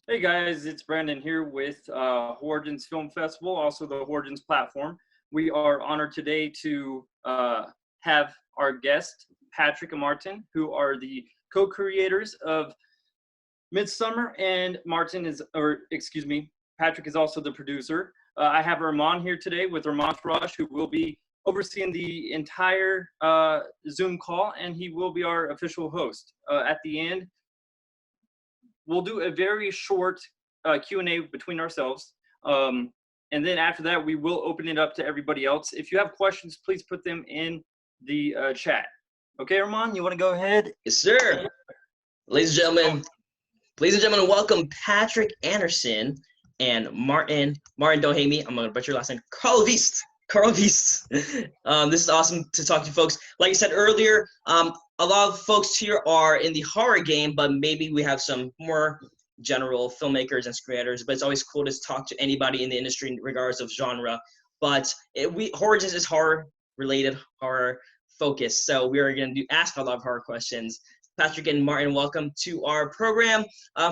Hey guys, it's Brandon here with HorrOrigins Film Festival, also the HorrOrigins platform. We are honored today to have our guest, Patrik and Martin, who are the co-creators of Midsommar, and Patrik is also the producer. I have Erman here today with Erman Baradi, who will be overseeing the entire Zoom call, and he will be our official host. At the end, we'll do a very short Q&A between ourselves. And then after that, we will open it up to everybody else. If you have questions, please put them in the chat. Okay, Erman, you want to go ahead? Yes, sir. Ladies and gentlemen, welcome Patrik Andersson and Martin. Martin, don't hate me. I'm going to butcher your last name. Karlqvist. Karlqvist. This is awesome to talk to you folks. Like I said earlier, a lot of folks here are in the horror game, but maybe we have some more general filmmakers and screenwriters, but it's always cool to talk to anybody in the industry in regards of genre. But HorrOrigins is horror related, horror focused, so we are going to ask a lot of horror questions. Patrik and Martin, welcome to our program.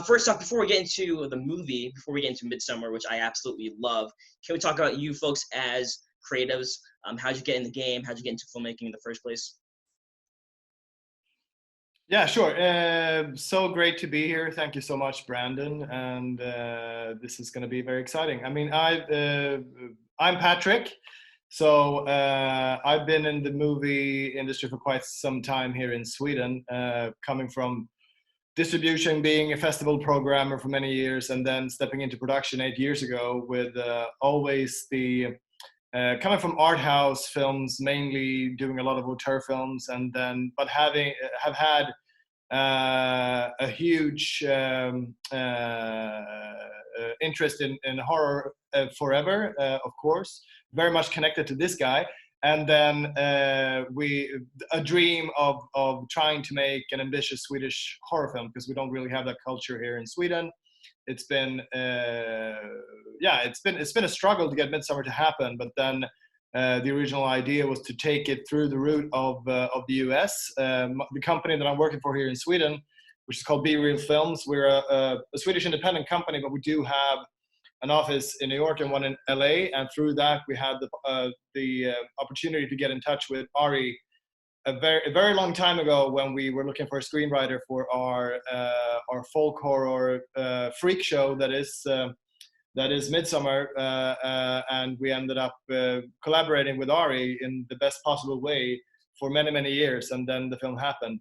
First off, before we get into the movie, before we get into Midsommar, which I absolutely love, can we talk about you folks as creatives? How'd you get in the game? How'd you get into filmmaking in the first place? Yeah, sure. So great to be here. Thank you so much, Brandon. And this is going to be very exciting. I mean, I'm Patrik. So I've been in the movie industry for quite some time here in Sweden, coming from distribution, being a festival programmer for many years, and then stepping into production 8 years ago with always the coming from art house films, mainly doing a lot of auteur films, and then but have had a huge interest in horror forever, of course, very much connected to this guy. And then a dream of trying to make an ambitious Swedish horror film, because we don't really have that culture here in Sweden. It's been it's been a struggle to get Midsommar to happen, but then the original idea was to take it through the route of the US. The company that I'm working for here in Sweden, which is called Be Real Films, we're a Swedish independent company, but we do have an office in New York and one in LA, and through that we had the opportunity to get in touch with Ari a very long time ago when we were looking for a screenwriter for our folk horror freak show that is Midsommar, and we ended up collaborating with Ari in the best possible way for many years, and then the film happened.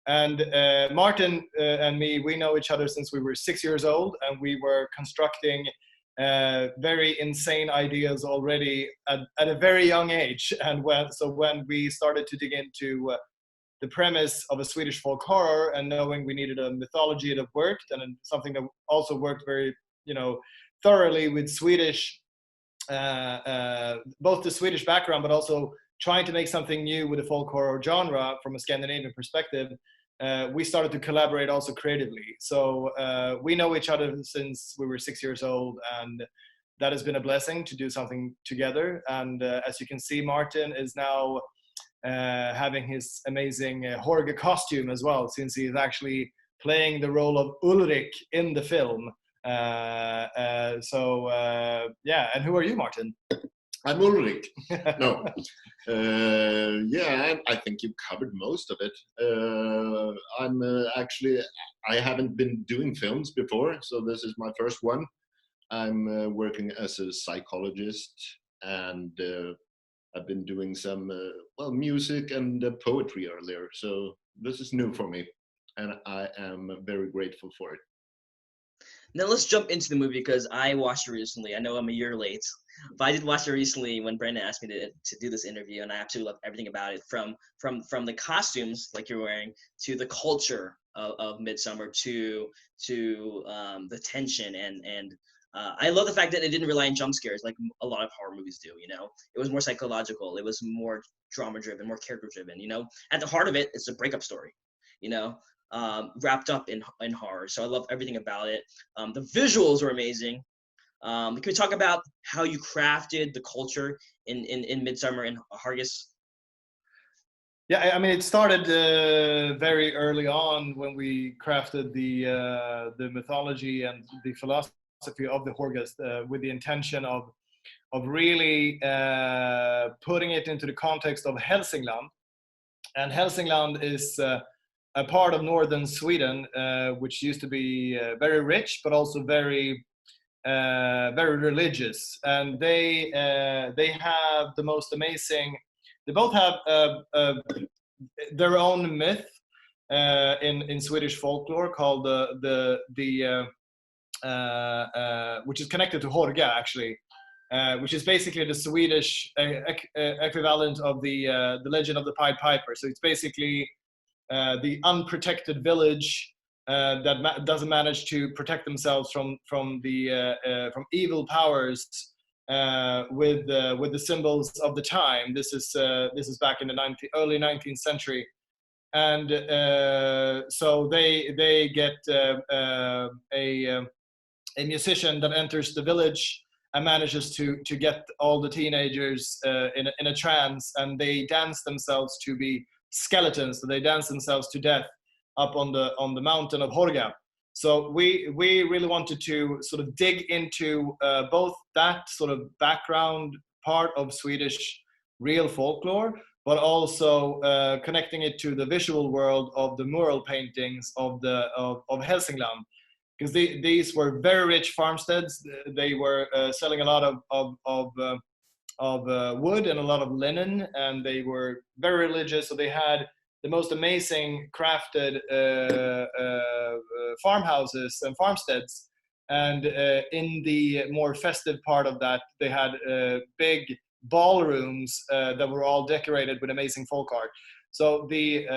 And Martin and me, we know each other since we were 6 years old, and we were constructing very insane ideas already at a very young age. And when we started to dig into the premise of a Swedish folk horror, and knowing we needed a mythology that worked, and something that also worked very, thoroughly with Swedish, both the Swedish background, but also trying to make something new with the folk horror genre from a Scandinavian perspective, we started to collaborate also creatively. So we know each other since we were 6 years old, and that has been a blessing to do something together. And as you can see, Martin is now having his amazing Horga costume as well, since he is actually playing the role of Ulrich in the film. Yeah, and who are you, Martin? I'm Ulrich. No. I think you've covered most of it. I'm actually, I haven't been doing films before, so this is my first one. I'm working as a psychologist, and I've been doing some, music and poetry earlier, so this is new for me, and I am very grateful for it. Now let's jump into the movie, because I watched it recently. I know I'm a year late, but I did watch it recently when Brandon asked me to do this interview, and I absolutely love everything about it, from the costumes like you're wearing, to the culture of Midsommar, to the tension, and I love the fact that it didn't rely on jump scares like a lot of horror movies do. It was more psychological. It was more drama driven, more character driven. At the heart of it, it's a breakup story. Wrapped up in horror. So I love everything about it. The visuals were amazing. Can we talk about how you crafted the culture in Midsommar and Hargas? Yeah, I mean, it started very early on when we crafted the mythology and the philosophy of the Horgast with the intention of really putting it into the context of Hälsingland. And Hälsingland is a part of northern Sweden, which used to be very rich, but also very religious. And they have the most amazing. They both have their own myth in Swedish folklore called which is connected to Horga actually, which is basically the Swedish equivalent of the legend of the Pied Piper. So it's basically the unprotected village that doesn't manage to protect themselves from evil powers with the symbols of the time. This is back in the early 19th century, and so they get a musician that enters the village and manages to get all the teenagers in a trance, and they dance themselves to be skeletons. So they dance themselves to death up on the mountain of Horga. So we really wanted to sort of dig into both that sort of background part of Swedish real folklore, but also connecting it to the visual world of the mural paintings of Hälsingland. Because these were very rich farmsteads. They were selling a lot of wood and a lot of linen, and they were very religious. So they had the most amazing crafted farmhouses and farmsteads. And in the more festive part of that, they had big ballrooms that were all decorated with amazing folk art. So the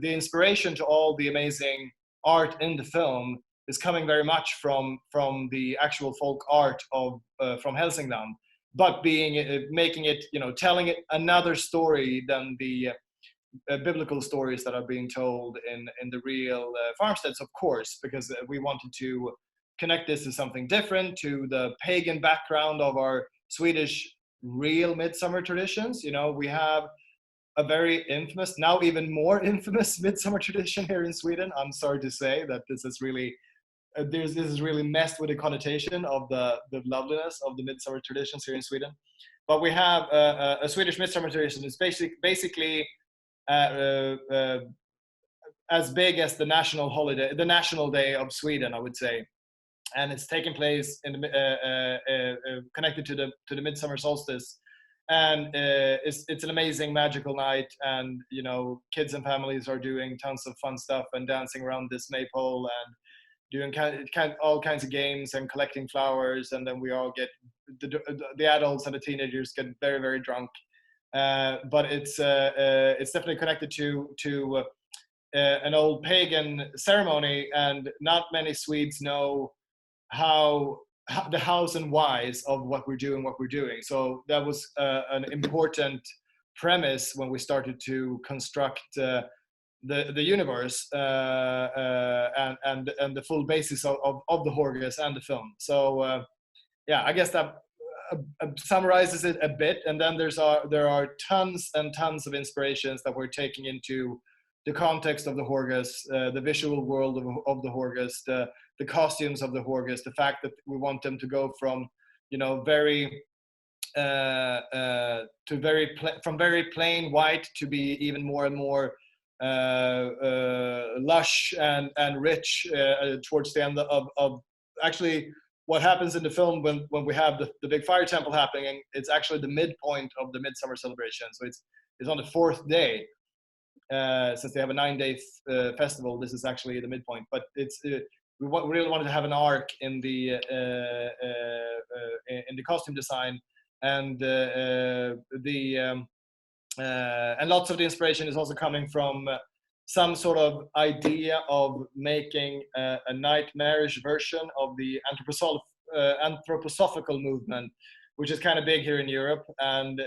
inspiration to all the amazing art in the film is coming very much from the actual folk art of from Hälsingland, but making it, telling it another story than the biblical stories that are being told in the real farmsteads, of course, because we wanted to connect this to something different, to the pagan background of our Swedish real midsummer traditions. We have a very infamous, now even more infamous midsummer tradition here in Sweden. I'm sorry to say that this is really this is really messed with the connotation of the loveliness of the midsummer traditions here in Sweden. But we have a Swedish midsummer tradition. It's basically as big as the national holiday, the national day of Sweden, I would say. And it's taking place in connected to the midsummer solstice. And it's an amazing magical night, and kids and families are doing tons of fun stuff and dancing around this maypole and doing all kinds of games and collecting flowers, and then we all get the adults and the teenagers get very, very drunk. But it's definitely connected to an old pagan ceremony, and not many Swedes know how the hows and whys of what we're doing. So that was an important premise when we started to construct the universe and the full basis of the Horgas and the film. So I guess that summarizes it a bit. And then there are tons and tons of inspirations that we're taking into the context of the Horgas, the visual world of the Horgas, the costumes of the Horgas, the fact that we want them to go from very from very plain white to be even more and more lush and rich towards the end of actually what happens in the film when we have the big fire temple happening. It's actually the midpoint of the midsummer celebration. So it's on the 4th day. Since they have a 9-day festival, this is actually the midpoint. But it's we really wanted to have an arc in the costume design, and and lots of the inspiration is also coming from some sort of idea of making a nightmarish version of the anthroposophical movement, which is kind of big here in Europe, and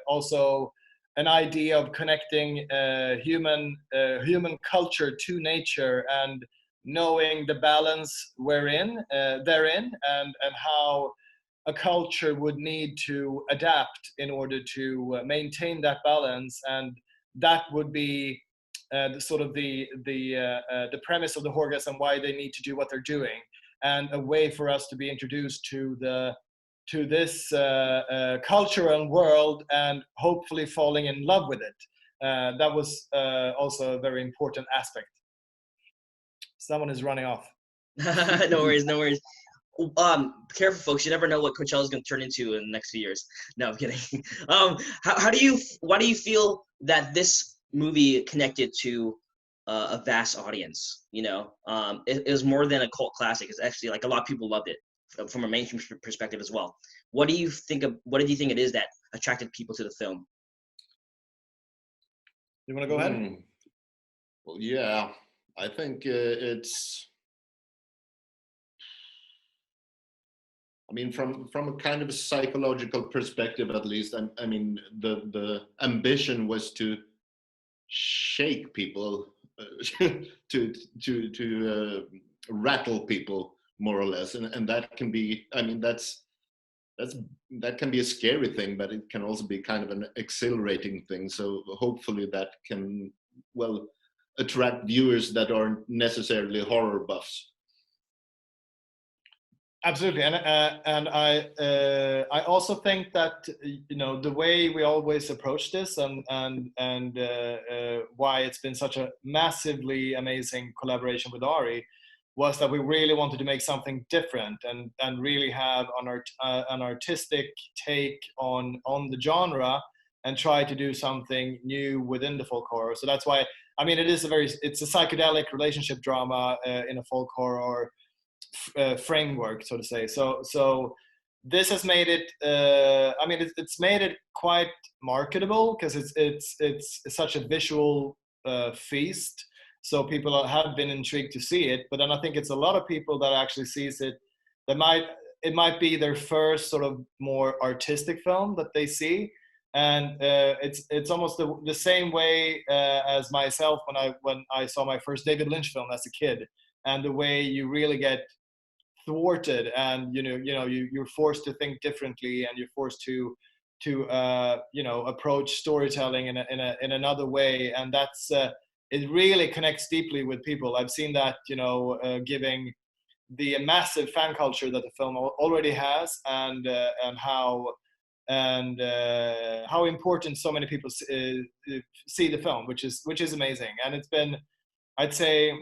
also an idea of connecting human culture to nature and knowing the balance therein, and how a culture would need to adapt in order to maintain that balance, and that would be the premise of the Hargas and why they need to do what they're doing, and a way for us to be introduced to this cultural world and hopefully falling in love with it. That was also a very important aspect. Someone is running off. No worries, no worries. Careful, folks. You never know what Coachella is going to turn into in the next few years. No, I'm kidding. Why do you feel that this movie connected to a vast audience? You know, it was more than a cult classic. It's actually like a lot of people loved it from a mainstream perspective as well. What do you think it is that attracted people to the film? You want to go ahead? Well, yeah, I think it's. I mean, from a kind of a psychological perspective, at least. I mean, the ambition was to shake people, to rattle people more or less, and that can be. I mean, that can be a scary thing, but it can also be kind of an exhilarating thing. So hopefully that can attract viewers that aren't necessarily horror buffs. Absolutely, and I also think that, you know, the way we always approach this and why it's been such a massively amazing collaboration with Ari was that we really wanted to make something different and really have an artistic take on the genre and try to do something new within the folk horror. So that's why, I mean, it's a psychedelic relationship drama in a folk horror framework, so to say. So this has made it. I mean, it's made it quite marketable because it's such a visual feast. So people have been intrigued to see it. But then I think it's a lot of people that actually sees it. It might be their first sort of more artistic film that they see, and it's almost the same way as myself when I saw my first David Lynch film as a kid, and the way you really get thwarted, and you're forced to think differently, and you're forced to approach storytelling in another way, and that's it really connects deeply with people. I've seen that giving the massive fan culture that the film already has, and how important so many people see the film, which is amazing. And it's been, I'd say,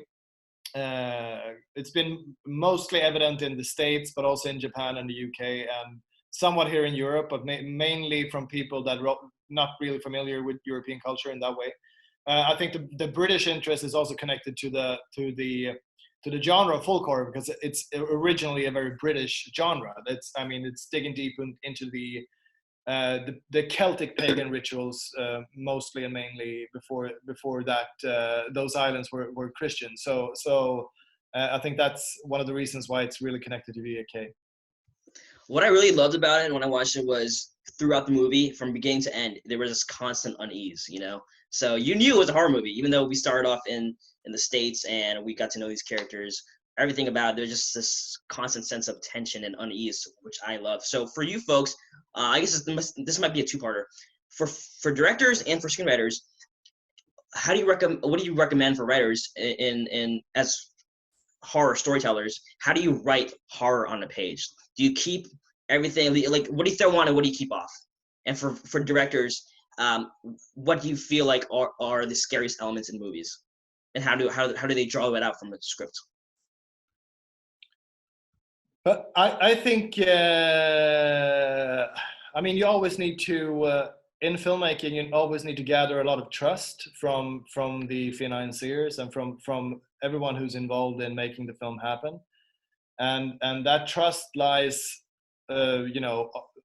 it's been mostly evident in the States, but also in Japan and the UK, and somewhat here in Europe, but mainly from people that are not really familiar with European culture in that way. I think the British interest is also connected to the genre of folk horror, because it's originally a very British genre. It's digging deep into the Celtic pagan rituals, mostly and mainly. Before that, those islands were Christian. So I think that's one of the reasons why it's really connected to the UK. What I really loved about it when I watched it was throughout the movie, from beginning to end, there was this constant unease, So you knew it was a horror movie, even though we started off in the States and we got to know these characters. Everything about it, there's just this constant sense of tension and unease, which I love. So for you folks, I guess this might be a two-parter. For directors and for screenwriters, what do you recommend for writers in as horror storytellers? How do you write horror on a page? Do you keep everything, like, what do you throw on and what do you keep off? And for directors, what do you feel like are the scariest elements in movies, and how do they draw it out from the script? But I think you always need to in filmmaking, you always need to gather a lot of trust from the financiers and from everyone who's involved in making the film happen, and that trust lies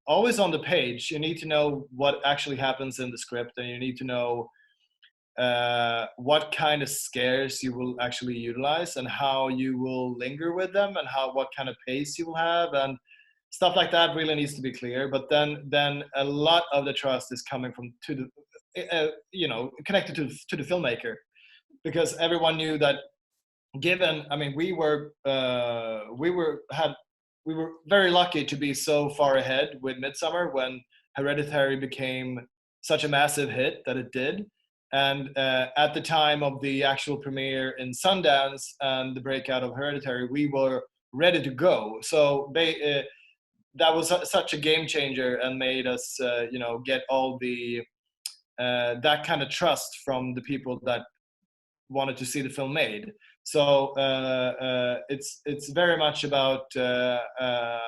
always on the page. You need to know what actually happens in the script, and you need to know what kind of scares you will actually utilize, and how you will linger with them, and what kind of pace you will have, and stuff like that really needs to be clear. But then a lot of the trust is coming connected to the filmmaker, because everyone knew that, given, we were very lucky to be so far ahead with Midsommar when Hereditary became such a massive hit that it did. And at the time of the actual premiere in Sundance and the breakout of Hereditary, we were ready to go. So that was such a game changer and made us, get all the that kind of trust from the people that wanted to see the film made. So it's very much about. I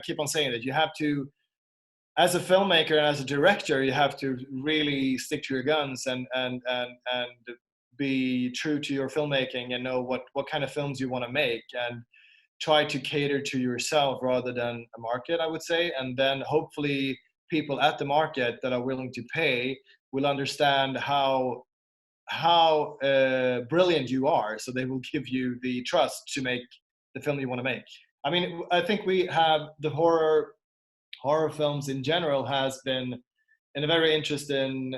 keep on saying that you have to, as a filmmaker and as a director, you have to really stick to your guns and be true to your filmmaking and know what kind of films you want to make and try to cater to yourself rather than a market, I would say. And then hopefully people at the market that are willing to pay will understand how brilliant you are, so they will give you the trust to make the film you want to make. I mean, I think we have the horror films in general has been in a very interesting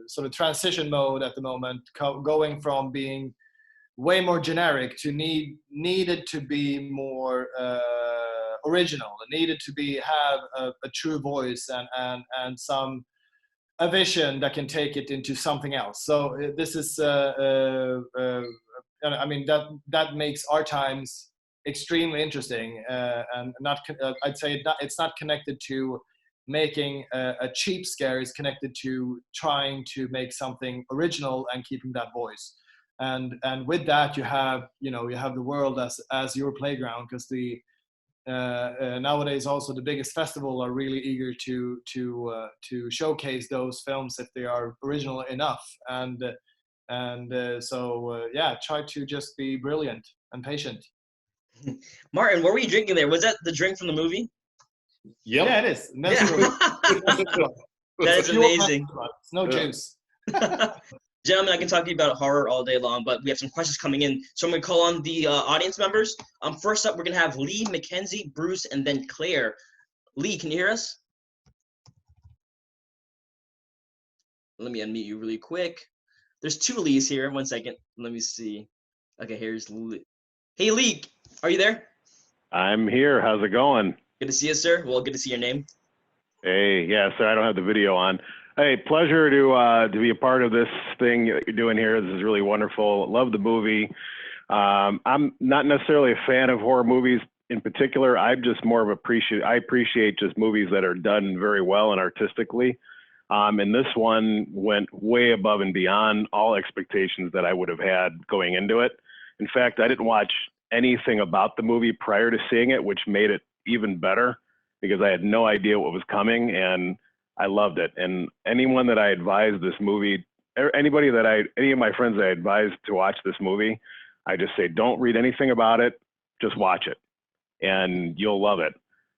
sort of transition mode at the moment, going from being way more generic to needed to be more original, needed to have a true voice and a vision that can take it into something else. So this is I mean that makes our times extremely interesting, and not I'd say it's not connected to making a cheap scare. It's connected to trying to make something original and keeping that voice. And with that you have the world as your playground, because the nowadays also the biggest festival are really eager to showcase those films if they are original enough. So try to just be brilliant and patient. Martin, what were you drinking there? Was that the drink from the movie? Yep. Yeah, it is. That is amazing. It's no juice. Gentlemen, I can talk to you about horror all day long, but we have some questions coming in. So I'm going to call on the audience members. First up, we're going to have Lee, Mackenzie, Bruce, and then Claire. Lee, can you hear us? Let me unmute you really quick. There's two Lees here. One second. Let me see. Okay, here's Lee. Hey, Lee, are you there? I'm here. How's it going? Good to see you, sir. Well, good to see your name. Hey, yeah, sir, I don't have the video on. Hey, pleasure to be a part of this thing that you're doing here. This is really wonderful. Love the movie. I'm not necessarily a fan of horror movies in particular. I'm just more of I appreciate just movies that are done very well and artistically. And this one went way above and beyond all expectations that I would have had going into it. In fact, I didn't watch anything about the movie prior to seeing it, which made it even better because I had no idea what was coming, and I loved it. And anyone that I advised this movie, any of my friends that I advised to watch this movie, I just say, don't read anything about it, just watch it, and you'll love it.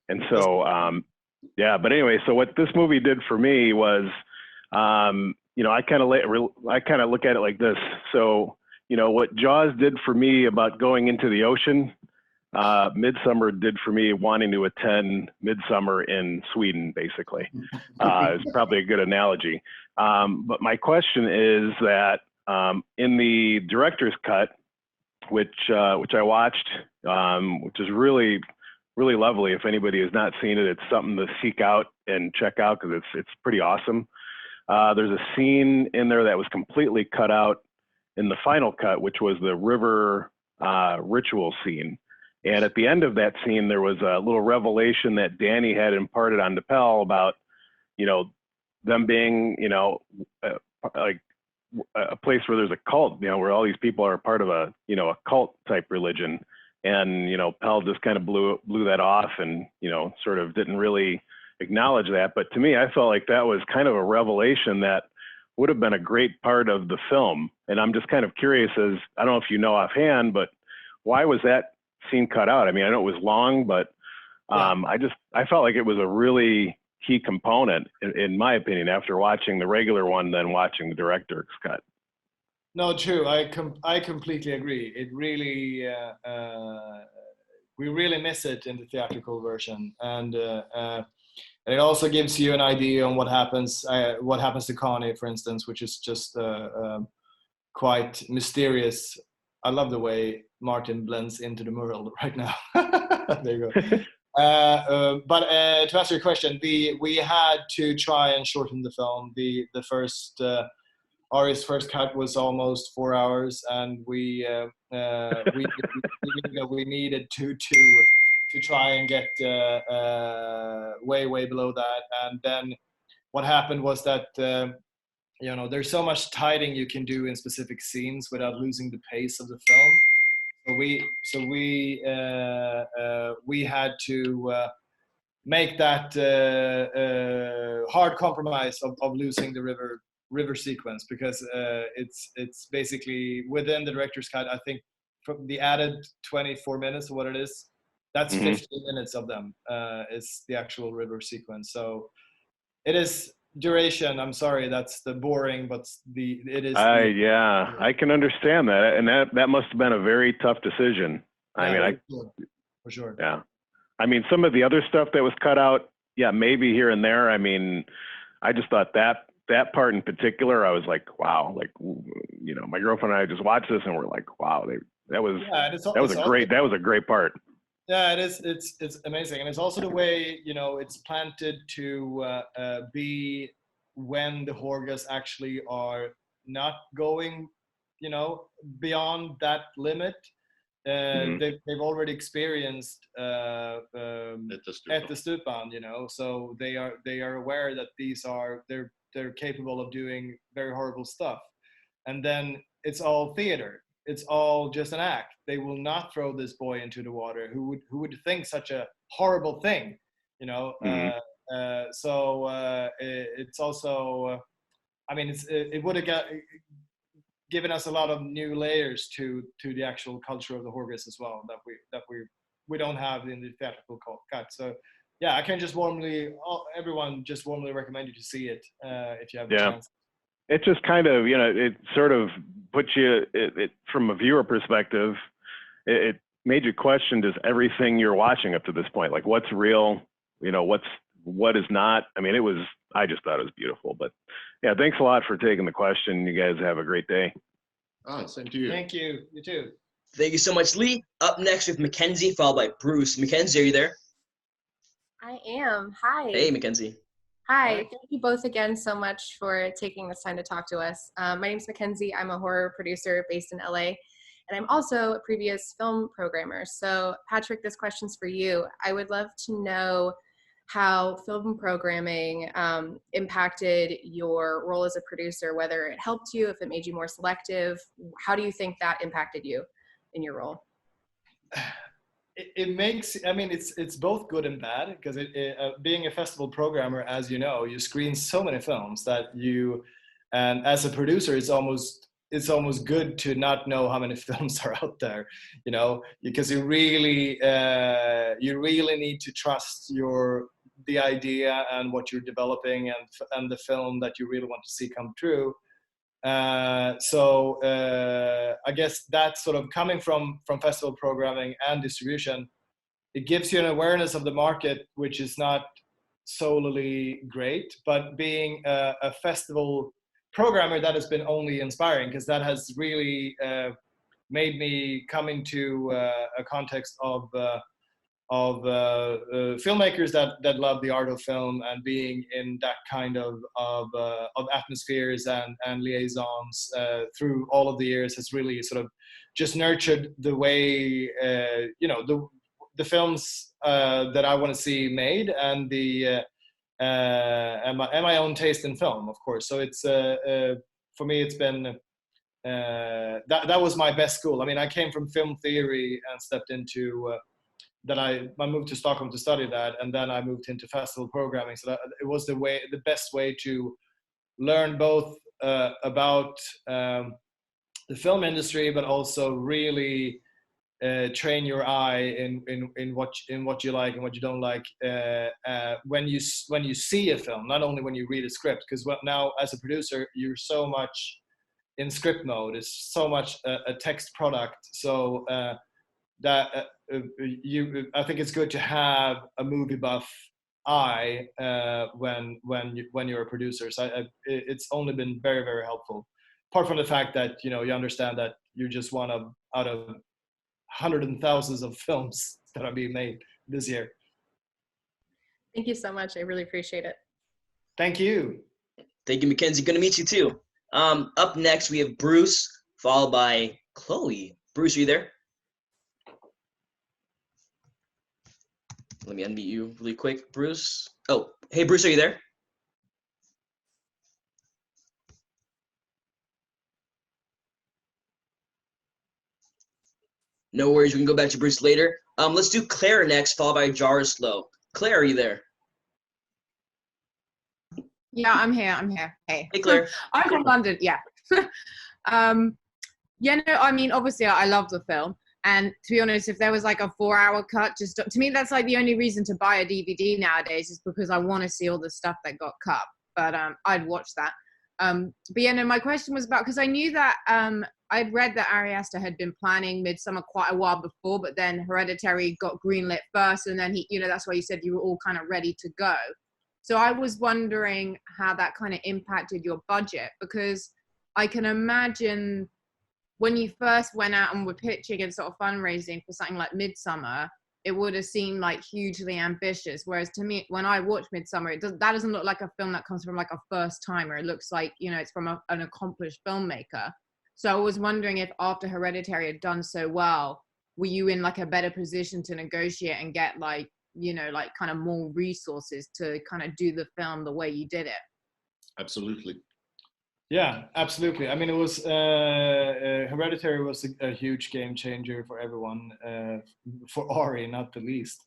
And so, but anyway, so what this movie did for me was, I kind of look at it like this. So, what Jaws did for me about going into the ocean, Midsommar did for me wanting to attend Midsommar in Sweden, basically. It's probably a good analogy. But my question is that in the director's cut, which I watched, which is really, really lovely. If anybody has not seen it, it's something to seek out and check out because it's pretty awesome. There's a scene in there that was completely cut out in the final cut, which was the river ritual scene. And at the end of that scene, there was a little revelation that Danny had imparted on Pell about, them being, like a place where there's a cult, where all these people are part of a cult type religion. And, Pell just kind of blew that off and, sort of didn't really acknowledge that. But to me, I felt like that was kind of a revelation that would have been a great part of the film. And I'm just kind of curious I don't know if you know offhand, but why was that scene cut out? I mean, I know it was long, but I felt like it was a really key component, in my opinion, after watching the regular one, then watching the director's cut. No, true. I completely agree. It really, we really miss it in the theatrical version, and it also gives you an idea on what happens to Connie, for instance, which is just quite mysterious. I love the way Martin blends into the world right now. There you go. But to answer your question, we had to try and shorten the film. The first Ari's first cut was almost 4 hours, and we knew that we needed to try and get way below that. And then what happened was that there's so much tidying you can do in specific scenes without losing the pace of the film. So we had to make that hard compromise of losing the river sequence, because it's basically within the director's cut. I think from the added 24 minutes, what it is, that's 15 minutes of them is the actual river sequence. So it is duration. I'm sorry, that's the boring, but it is. Yeah, I can understand that, and that must have been a very tough decision. Yeah, for sure. Yeah, I mean, some of the other stuff that was cut out, yeah, maybe here and there. I mean, I just thought that part in particular, I was like, wow, like, my girlfriend and I just watched this and we're like, wow, that was a great part. Yeah, it is. It's amazing, and it's also the way it's planted to be when the Hargas actually are not going, beyond that limit. They've already experienced at the Stupan, so they are aware that they're capable of doing very horrible stuff, and then it's all theater. It's all just an act. They will not throw this boy into the water. Who would think such a horrible thing, So it's also, it would have given us a lot of new layers to the actual culture of the Hargas as well that we don't have in the theatrical cut. So yeah, I can just everyone just warmly recommend you to see it if you have the chance. It just kind of, it sort of puts you, from a viewer perspective, it made you question just everything you're watching up to this point. Like, what's real, what is not. I mean, I just thought it was beautiful. But yeah, thanks a lot for taking the question. You guys have a great day. Oh, same to you. Thank you. You too. Thank you so much, Lee. Up next with Mackenzie, followed by Bruce. Mackenzie, are you there? I am. Hi. Hey, Mackenzie. Hi. Thank you both again so much for taking this time to talk to us. My name is Mackenzie. I'm a horror producer based in LA, and I'm also a previous film programmer. So, Patrik, this question's for you. I would love to know how film programming impacted your role as a producer, whether it helped you, if it made you more selective. How do you think that impacted you in your role? It makes, it's both good and bad, because being a festival programmer, as you know, you screen so many films that and as a producer, it's almost good to not know how many films are out there, because you really need to trust the idea and what you're developing and the film that you really want to see come true. So I guess that's sort of coming from festival programming and distribution. It gives you an awareness of the market, which is not solely great, but being a festival programmer, that has been only inspiring, because that has really made me come into a context of filmmakers that love the art of film, and being in that kind of atmospheres and liaisons through all of the years has really sort of just nurtured the way the films that I want to see made, and and my own taste in film, of course. So it's for me, it's been that was my best school. I came from film theory and stepped into I moved to Stockholm to study that, and then I moved into festival programming. So that it was the best way to learn both about the film industry, but also really train your eye in what you like and what you don't like when you see a film, not only when you read a script. Because now as a producer, you're so much in script mode. It's so much a text product. So that I think it's good to have a movie buff eye when you're a producer. So it's only been very, very helpful. Apart from the fact that you understand that you're just one out of hundreds and thousands of films that are being made this year. Thank you so much. I really appreciate it. Thank you. Thank you, Mackenzie. Good to meet you too. Up next, we have Bruce, followed by Chloe. Bruce, are you there? Let me unmute you really quick, Bruce. Oh, hey, Bruce, are you there? No worries, we can go back to Bruce later. Let's do Claire next, followed by Jaroslav. Claire, are you there? Yeah, I'm here. Hey. Hey, Claire. I'm from London, yeah. Yeah, no, I mean, obviously I love the film. And to be honest, if there was like a 4-hour cut, just to me, that's like the only reason to buy a DVD nowadays is because I want to see all the stuff that got cut. But I'd watch that. But yeah, no, my question was about, because I knew that I'd read that Ari Aster had been planning Midsommar quite a while before, but then Hereditary got greenlit first. And then that's why you said you were all kind of ready to go. So I was wondering how that kind of impacted your budget, because I can imagine when you first went out and were pitching and sort of fundraising for something like Midsommar, it would have seemed like hugely ambitious. Whereas to me, when I watch Midsommar, that doesn't look like a film that comes from like a first timer. It looks like, it's from an accomplished filmmaker. So I was wondering if after Hereditary had done so well, were you in like a better position to negotiate and get like kind of more resources to kind of do the film the way you did it? Absolutely. Yeah, absolutely. I mean, it was Hereditary was a huge game changer for everyone, for Ari not the least.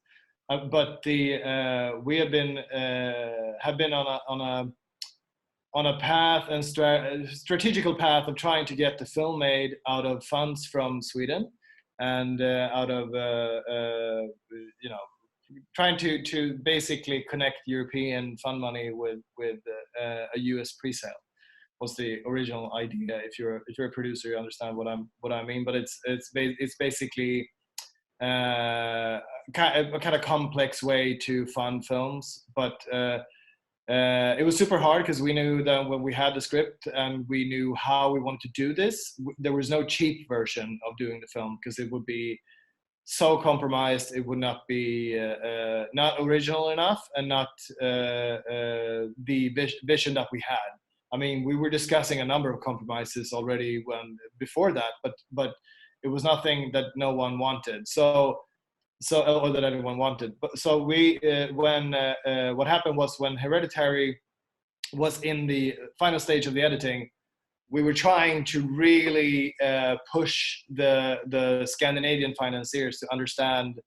But we have been on a path and strategical path of trying to get the film made out of funds from Sweden, and out of trying to basically connect European fund money with a US pre-sale. Was the original idea. If you're a producer, you understand what I mean. But it's basically a kind of complex way to fund films. But it was super hard because we knew that when we had the script and we knew how we wanted to do this, there was no cheap version of doing the film, because it would be so compromised. It would not be not original enough, and not the vision that we had. I mean, we were discussing a number of compromises already before that, but it was nothing that no one wanted. Or that anyone wanted. But so what happened was, when Hereditary was in the final stage of the editing, we were trying to really push the Scandinavian financiers to understand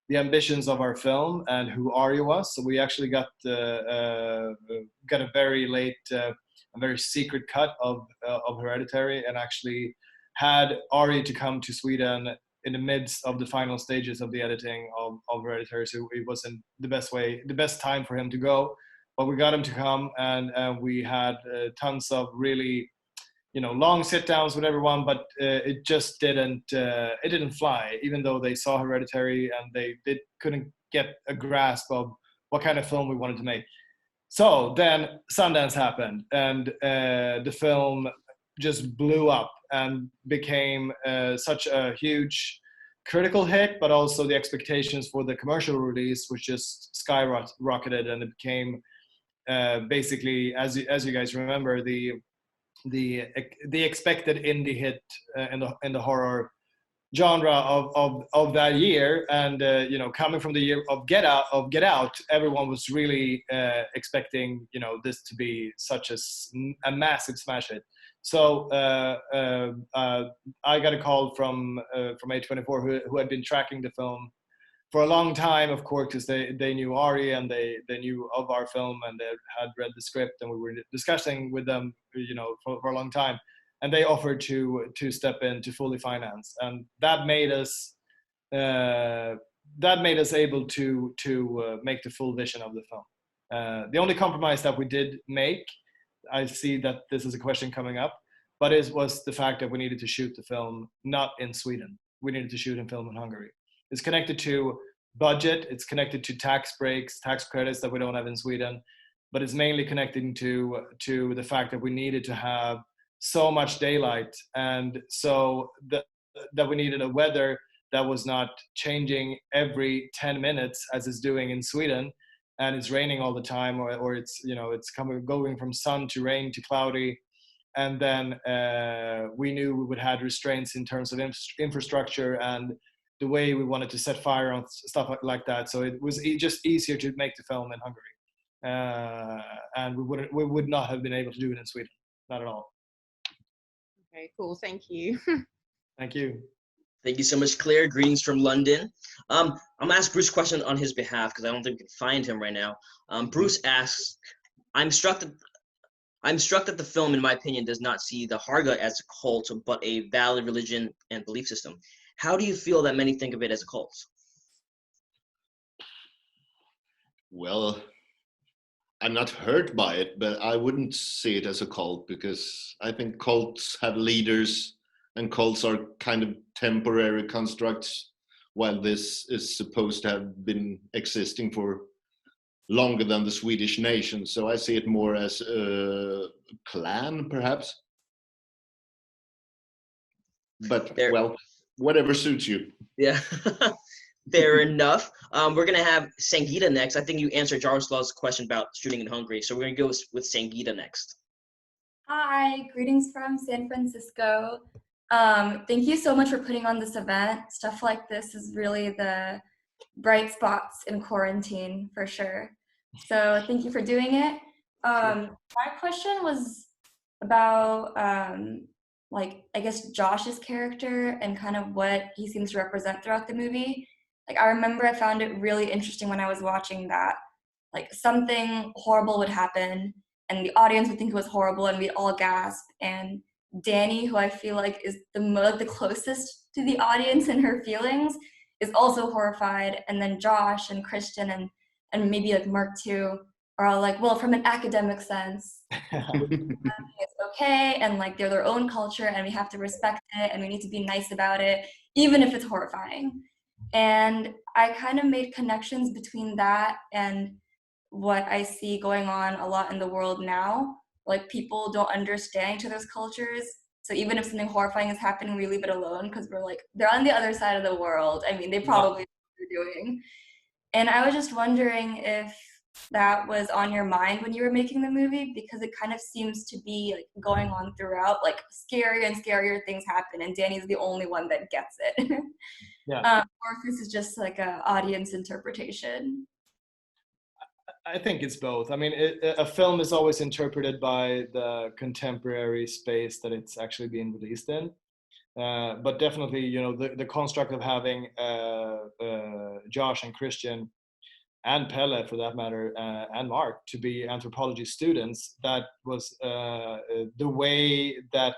the ambitions of our film and who Ari was. So we actually got a very late, a very secret cut of Hereditary, and actually had Ari to come to Sweden in the midst of the final stages of the editing of Hereditary. So it wasn't the best time for him to go, but we got him to come, and we had tons of really, long sit downs with everyone, but it just didn't fly, even though they saw Hereditary and they couldn't get a grasp of what kind of film we wanted to make. So then Sundance happened, and the film just blew up and became such a huge critical hit, but also the expectations for the commercial release was just skyrocketed, and it became basically, as you guys remember, the expected indie hit in the horror genre of that year. And coming from the year of Get Out, everyone was really expecting this to be such a massive smash hit. So I got a call from A24 who had been tracking the film for a long time, of course, because they knew Ari, and they knew of our film, and they had read the script, and we were discussing with them for a long time. And they offered to step in to fully finance, and that made us able to make the full vision of the film. The only compromise that we did make, I see that this is a question coming up, but it was the fact that we needed to shoot the film not in Sweden. We needed to shoot and film in Hungary. It's connected to budget. It's connected to tax breaks, tax credits that we don't have in Sweden, but it's mainly connecting to the fact that we needed to have so much daylight, and so that we needed a weather that was not changing every 10 minutes as it's doing in Sweden, and it's raining all the time, or it's it's going from sun to rain to cloudy, and then we knew we would have restraints in terms of infrastructure and the way we wanted to set fire on stuff like that. So it was just easier to make the film in Hungary, and we would not have been able to do it in Sweden, not at all. Okay, cool. Thank you. Thank you. Thank you so much, Claire. Greetings from London. I'm gonna ask Bruce a question on his behalf because I don't think we can find him right now. Bruce asks, I'm struck that the film, in my opinion, does not see the Harga as a cult, but a valid religion and belief system. How do you feel that many think of it as a cult? Well, I'm not hurt by it, but I wouldn't see it as a cult, because I think cults have leaders and cults are kind of temporary constructs, while this is supposed to have been existing for longer than the Swedish nation. So I see it more as a clan, perhaps. But, well, whatever suits you. Yeah. Fair enough. We're going to have Sangeeta next. I think you answered Jaroslav's question about shooting in Hungary. So we're going to go with Sangeeta next. Hi, greetings from San Francisco. Thank you so much for putting on this event. Stuff like this is really the bright spots in quarantine, for sure. So thank you for doing it. My question was about, I guess, Josh's character and kind of what he seems to represent throughout the movie. I remember I found it really interesting when I was watching that, something horrible would happen and the audience would think it was horrible and we'd all gasp. And Danny, who I feel like is the closest to the audience in her feelings, is also horrified. And then Josh and Christian and maybe Mark too are all well, from an academic sense, it's okay, and they're their own culture and we have to respect it and we need to be nice about it, even if it's horrifying. And I kind of made connections between that and what I see going on a lot in the world now. People don't understand each other's cultures. So even if something horrifying is happening, we leave it alone because we're they're on the other side of the world. I mean, they probably know what they're doing. And I was just wondering if that was on your mind when you were making the movie, because it kind of seems to be going on throughout. Scarier and scarier things happen and Danny's the only one that gets it. Yeah. Or if this is just a audience interpretation. I think it's both. I mean, a film is always interpreted by the contemporary space that it's actually being released in. But definitely, the construct of having Josh and Christian and Pelle, for that matter, and Mark to be anthropology students, that was the way that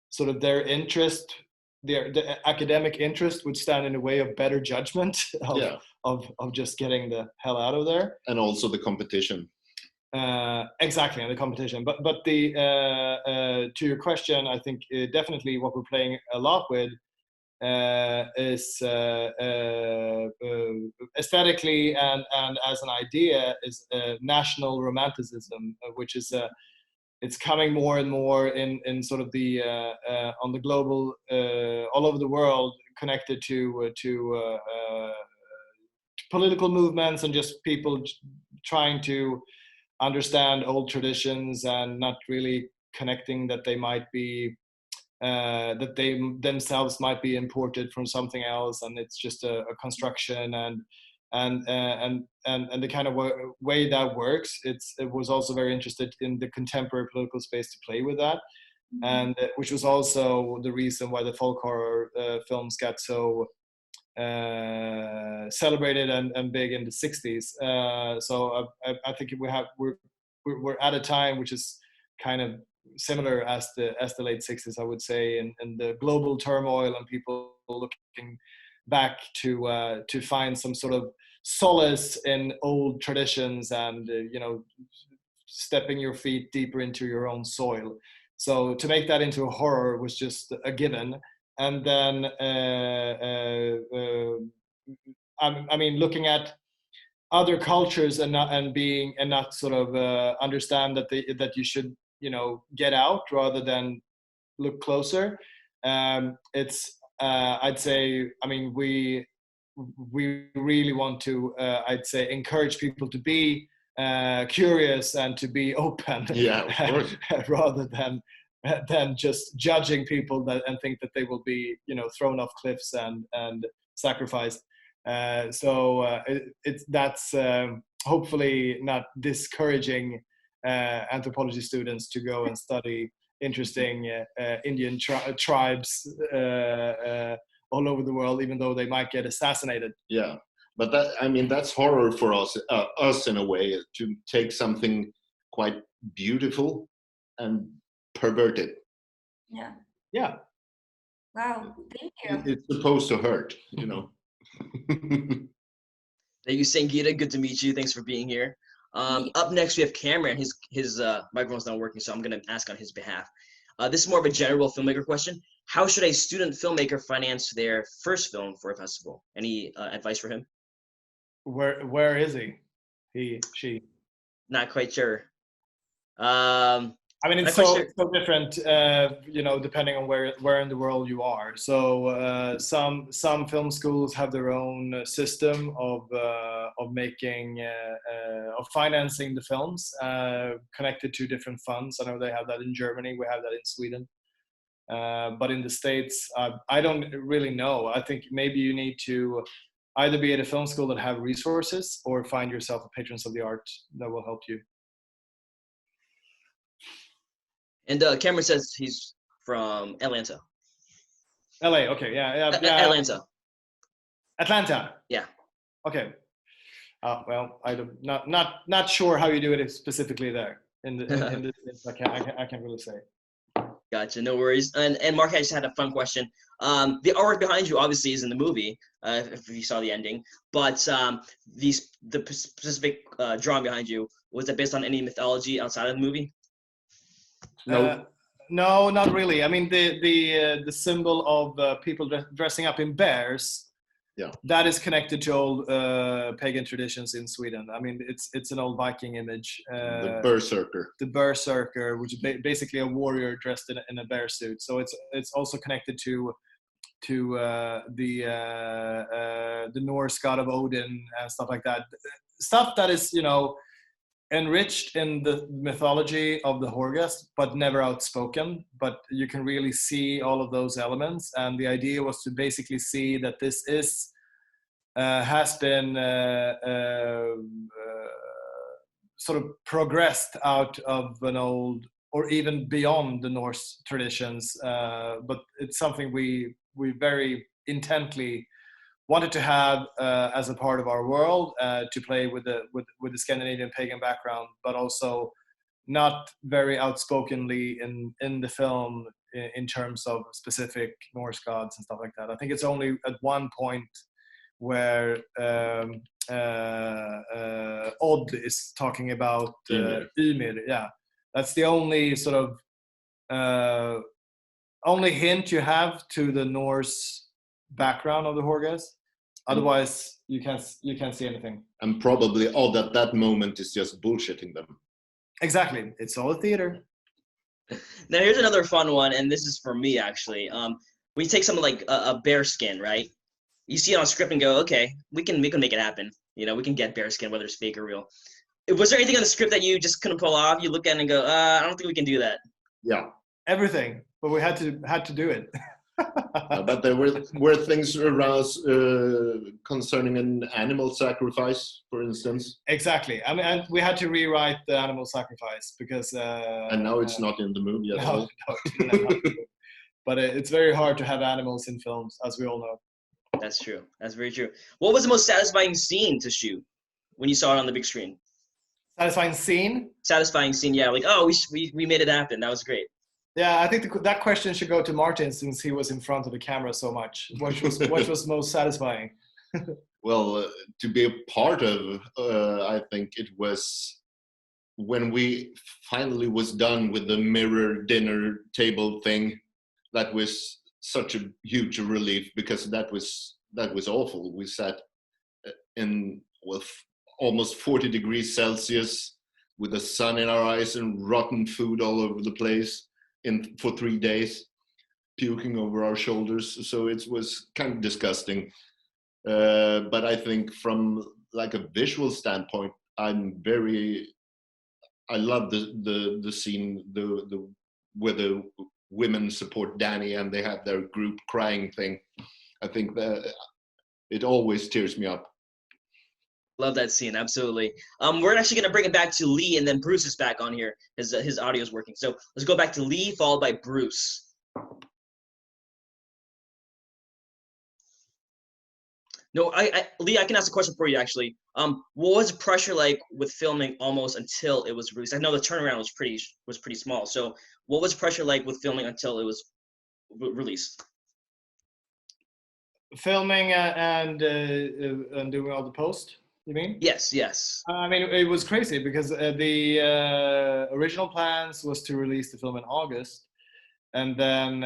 sort of their interest, the academic interest, would stand in the way of better judgment of just getting the hell out of there. And also the competition. Exactly, and the competition. But the to your question, I think definitely what we're playing a lot with is aesthetically and as an idea is national romanticism, which is it's coming more and more in sort of the on the global all over the world, connected to political movements and just people trying to understand old traditions and not really connecting that they might be that they themselves might be imported from something else, and it's just a construction and the kind of way that works. It was also very interested in the contemporary political space to play with that, and which was also the reason why the folk horror films got so celebrated and big in the 60s. So I think we're at a time which is kind of similar as the late 60s, I would say, in the global turmoil and people looking back to find some sort of solace in old traditions and stepping your feet deeper into your own soil. So to make that into a horror was just a given. And then I mean, looking at other cultures and not sort of understand that you should get out rather than look closer. It's I'd say, I mean, we we really want to, I'd say, encourage people to be curious and to be open, Yeah, of course. rather than just judging people and think that they will be, thrown off cliffs and sacrificed. That's hopefully not discouraging anthropology students to go and study interesting Indian tribes all over the world, even though they might get assassinated. Yeah, but that's horror for us in a way, to take something quite beautiful and pervert it. Yeah. Yeah. Wow. Thank you. It's supposed to hurt, Thank you, Sangeeta. Good to meet you. Thanks for being here. Up next, we have Cameron. His microphone's not working, so I'm going to ask on his behalf. This is more of a general filmmaker question. How should a student filmmaker finance their first film for a festival? Any advice for him? Where is he? He, she? Not quite sure. It's so different, depending on where in the world you are. So some film schools have their own system of making of financing the films, connected to different funds. I know they have that in Germany. We have that in Sweden. But in the States, I don't really know. I think maybe you need to either be at a film school that have resources, or find yourself a patrons of the art that will help you. And Cameron says he's from Atlanta. LA, okay, yeah. Atlanta. Yeah. Okay. Well, not sure how you do it specifically there. In this, I can't really say. Gotcha, no worries. And Mark, I just had a fun question. The artwork behind you obviously is in the movie, if you saw the ending. But the specific drawing behind you, was that based on any mythology outside of the movie? No, not really. I mean, the symbol of people dressing up in bears. Yeah. That is connected to old pagan traditions in Sweden. I mean, it's an old Viking image. The berserker. The berserker, which is basically a warrior dressed in a bear suit. So it's also connected to the Norse god of Odin and stuff like that. Stuff that is, enriched in the mythology of the Hargas, but never outspoken. But you can really see all of those elements, and the idea was to basically see that this has been sort of progressed out of an old, or even beyond the Norse traditions. But it's something we very intently wanted to have as a part of our world, to play with the Scandinavian pagan background, but also not very outspokenly in the film in terms of specific Norse gods and stuff like that. I think it's only at one point where Odd is talking about Ymir. Yeah, that's the only sort of only hint you have to the Norse background of the Hargas. Otherwise, you can't see anything. And probably Odd at that moment is just bullshitting them. Exactly, it's all a theater. Now here's another fun one, and this is for me actually. We take something like a bear skin, right? You see it on script and go, okay, we can make it happen. We can get bear skin, whether it's fake or real. Was there anything on the script that you just couldn't pull off? You look at it and go, I don't think we can do that. Yeah. Everything, but we had to do it. But there were things around concerning an animal sacrifice, for instance. Exactly. I mean, and we had to rewrite the animal sacrifice because. And now it's not in the movie at all. No, but it's very hard to have animals in films, as we all know. That's true. That's very true. What was the most satisfying scene to shoot when you saw it on the big screen? Satisfying scene? Satisfying scene, yeah. Like, oh, we made it happen. That was great. Yeah, I think that question should go to Martin, since he was in front of the camera so much. What was most satisfying? Well, to be a part of, I think it was when we finally was done with the mirror dinner table thing. That was such a huge relief, because that was awful. We sat in almost 40 degrees Celsius with the sun in our eyes and rotten food all over the place for 3 days, puking over our shoulders. So it was kind of disgusting. But I think from like a visual standpoint, I love the scene where the women support Danny and they have their group crying thing. I think that it always tears me up. Love that scene, absolutely. We're actually gonna bring it back to Lee, and then Bruce is back on here. His audio is working. So let's go back to Lee, followed by Bruce. No, Lee, I can ask a question for you actually. What was the pressure like with filming almost until it was released? I know the turnaround was pretty small. So what was the pressure like with filming until it was released? Filming and doing all the post, you mean? Yes. I mean, it was crazy because the original plans was to release the film in August, and then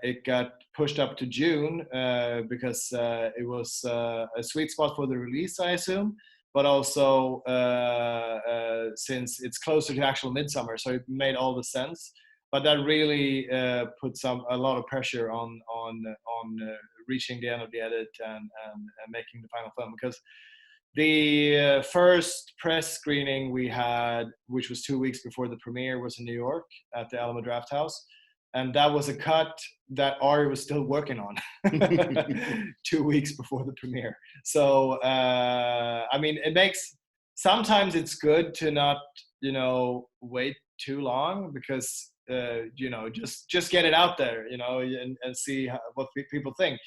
it got pushed up to June because it was a sweet spot for the release, I assume, but also since it's closer to actual Midsommar, so it made all the sense. But that really put a lot of pressure on reaching the end of the edit and making the final film, because the first press screening we had, which was 2 weeks before the premiere, was in New York at the Alamo Drafthouse, and that was a cut that Ari was still working on 2 weeks before the premiere. So I mean, sometimes it's good to not wait too long, because just get it out there, and see what people think.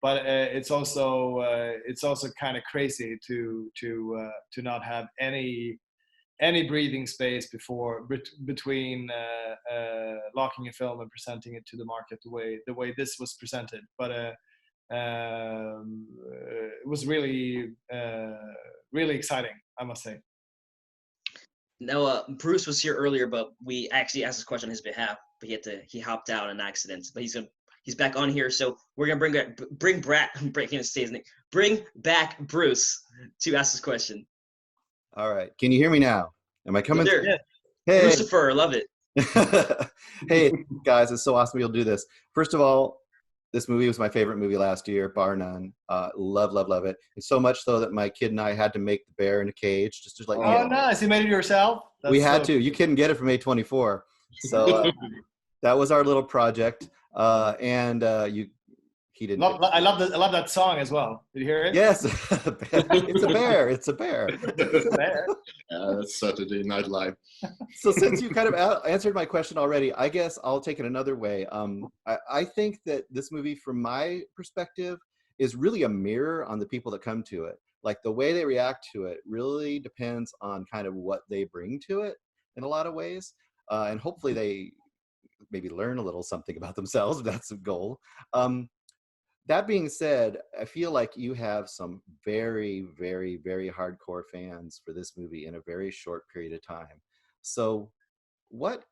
But it's also kind of crazy to not have any breathing space between locking a film and presenting it to the market the way this was presented. But it was really exciting, I must say. Now, Bruce was here earlier, but we actually asked this question on his behalf, but he hopped out in an accident. But he's back on here, so we're gonna bring back Bruce to ask this question. All right, can you hear me now? Am I coming? There. Yeah. Hey, Christopher, love it. hey guys, it's so awesome to be able to do this. First of all, this movie was my favorite movie last year, bar none. Love it. And so much so that my kid and I had to make the bear in a cage just to let you know. Oh, nice! You made it yourself. We had to. You couldn't get it from A24. So that was our little project. He didn't. I love that song as well. Did you hear it? Yes, it's a bear. It's a bear. It's a bear. That's Saturday Night Live. So since you kind of answered my question already, I guess I'll take it another way. I think that this movie, from my perspective, is really a mirror on the people that come to it. Like, the way they react to it really depends on kind of what they bring to it in a lot of ways. And hopefully they maybe learn a little something about themselves. That's the goal. That being said, I feel like you have some very, very, very hardcore fans for this movie in a very short period of time. So what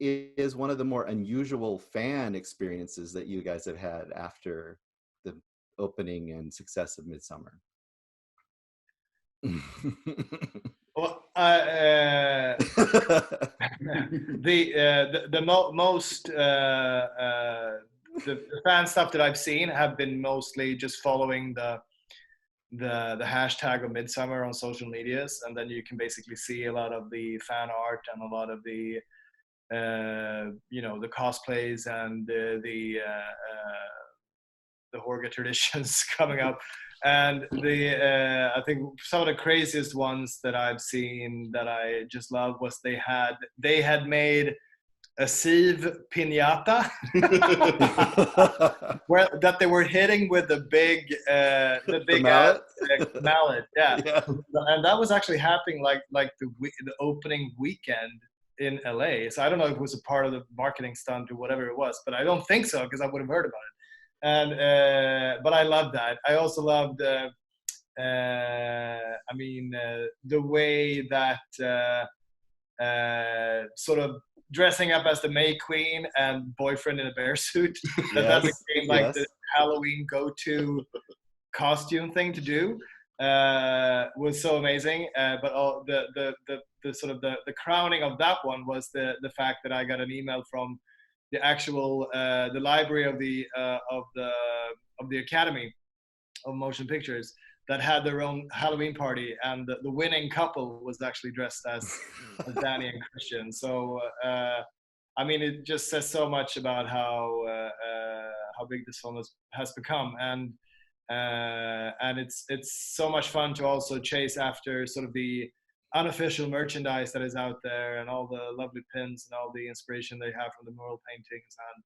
is one of the more unusual fan experiences that you guys have had after the opening and success of Midsommar? Well, the fan stuff that I've seen have been mostly just following the hashtag of Midsommar on social medias, and then you can basically see a lot of the fan art and a lot of the the cosplays and the Horga traditions coming up. And I think some of the craziest ones that I've seen that I just love was they had made a sieve piñata that they were hitting with the big mallet? Mallet, yeah. And that was actually happening like the opening weekend in LA. So I don't know if it was a part of the marketing stunt or whatever it was, but I don't think so, because I would have heard about it. And but I loved that. I also loved the way that sort of dressing up as the May Queen and boyfriend in a bear suit, that became like the Halloween go-to costume thing to do, was so amazing. But all the sort of the crowning of that one was the fact that I got an email from the actual the library of the Academy, of motion pictures that had their own Halloween party, and the winning couple was actually dressed as Danny and Christian. So I mean, it just says so much about how big this film has become, and it's so much fun to also chase after sort of the unofficial merchandise that is out there, and all the lovely pins and all the inspiration they have from the mural paintings. And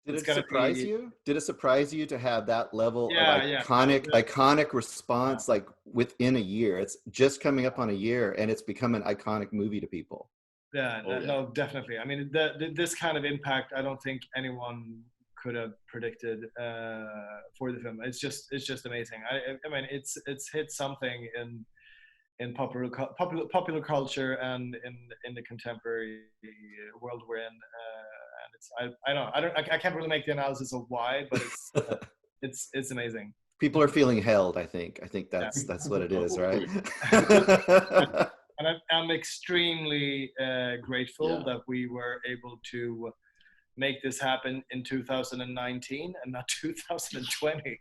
did it surprise you? Did it surprise you to have that level of iconic response like within a year? It's just coming up on a year, and it's become an iconic movie to people. Yeah, no, definitely. I mean, this kind of impact, I don't think anyone could have predicted for the film. It's just amazing. I mean, it's hit something in popular culture and in the contemporary world we're in. And I can't really make the analysis of why, but it's amazing. People are feeling held. I think that's what it is, right? And I'm extremely grateful that we were able to make this happen in 2019 and not 2020,